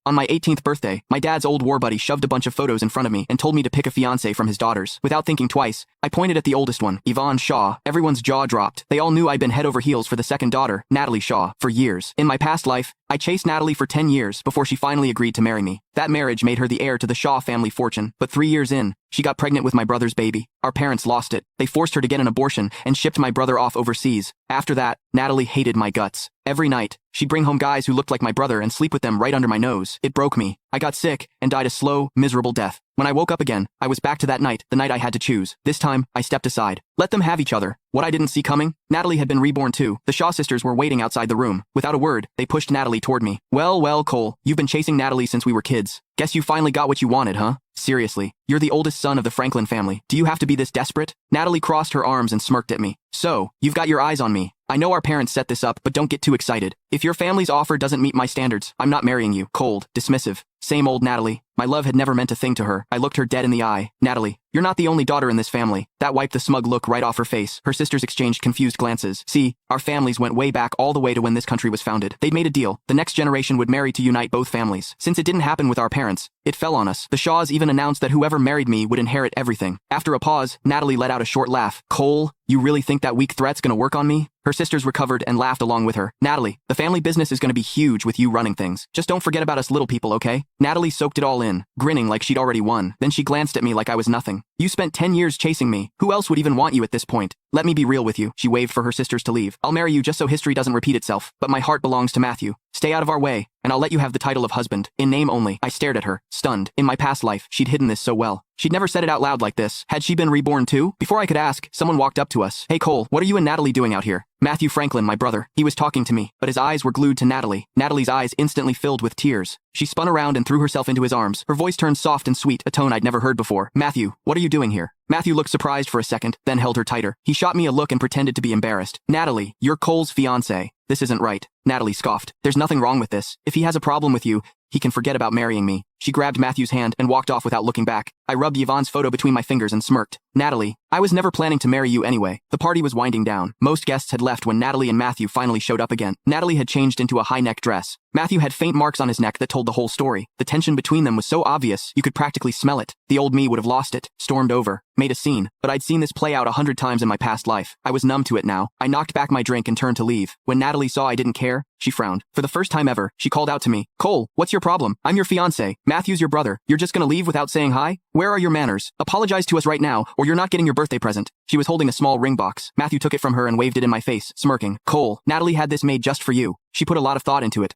On my 18th birthday, my dad's old war buddy shoved a bunch of photos in front of me and told me to pick a fiancé from his daughters. Without thinking twice, I pointed at the oldest one, Yvonne Shaw. Everyone's jaw dropped. They all knew I'd been head over heels for the second daughter, Natalie Shaw, for years. In my past life, I chased Natalie for 10 years before she finally agreed to marry me. That marriage made her the heir to the Shaw family fortune, but 3 years in, she got pregnant with my brother's baby. Our parents lost it. They forced her to get an abortion and shipped my brother off overseas. After that, Natalie hated my guts. Every night, she'd bring home guys who looked like my brother and sleep with them right under my nose. It broke me. I got sick and died a slow, miserable death. When I woke up again, I was back to that night, the night I had to choose. This time, I stepped aside. Let them have each other. What I didn't see coming? Natalie had been reborn too. The Shaw sisters were waiting outside the room. Without a word, they pushed Natalie toward me. Well, Cole, you've been chasing Natalie since we were kids. Guess you finally got what you wanted, huh? Seriously, you're the oldest son of the Franklin family. Do you have to be this desperate? Natalie crossed her arms and smirked at me. So, you've got your eyes on me. I know our parents set this up, but don't get too excited. If your family's offer doesn't meet my standards, I'm not marrying you. Cold, dismissive. Same old Natalie. My love had never meant a thing to her. I looked her dead in the eye. Natalie, you're not the only daughter in this family. That wiped the smug look right off her face. Her sisters exchanged confused glances. See, our families went way back all the way to when this country was founded. They'd made a deal. The next generation would marry to unite both families. Since it didn't happen with our parents, it fell on us. The Shaws even announced that whoever married me would inherit everything. After a pause, Natalie let out a short laugh. Cole, you really think that weak threat's gonna work on me? Her sisters recovered and laughed along with her. Natalie, the family business is gonna be huge with you running things. Just don't forget about us little people, okay? Natalie soaked it all in, grinning like she'd already won. Then she glanced at me like I was nothing. You spent 10 years chasing me. Who else would even want you at this point? Let me be real with you. She waved for her sisters to leave. I'll marry you just so history doesn't repeat itself. But my heart belongs to Matthew. Stay out of our way, and I'll let you have the title of husband. In name only. I stared at her, stunned. In my past life, she'd hidden this so well. She'd never said it out loud like this. Had she been reborn too? Before I could ask, someone walked up to us. Hey Cole, what are you and Natalie doing out here? Matthew Franklin, my brother. He was talking to me, but his eyes were glued to Natalie. Natalie's eyes instantly filled with tears. She spun around and threw herself into his arms. Her voice turned soft and sweet, a tone I'd never heard before. Matthew, what are you doing here? Matthew looked surprised for a second, then held her tighter. He shot me a look and pretended to be embarrassed. Natalie, you're Cole's fiancée. This isn't right. Natalie scoffed. There's nothing wrong with this. If he has a problem with you, he can forget about marrying me. She grabbed Matthew's hand and walked off without looking back. I rubbed Yvonne's photo between my fingers and smirked. Natalie, I was never planning to marry you anyway. The party was winding down. Most guests had left when Natalie and Matthew finally showed up again. Natalie had changed into a high-neck dress. Matthew had faint marks on his neck that told the whole story. The tension between them was so obvious, you could practically smell it. The old me would have lost it, stormed over, made a scene. But I'd seen this play out 100 times in my past life. I was numb to it now. I knocked back my drink and turned to leave. When Natalie saw I didn't care, she frowned. For the first time ever, she called out to me. Cole, what's your problem? I'm your fiancé. Matthew's your brother. You're just gonna leave without saying hi? Where are your manners? Apologize to us right now, or you're not getting your birthday present. She was holding a small ring box. Matthew took it from her and waved it in my face, smirking. Cole, Natalie had this made just for you. She put a lot of thought into it.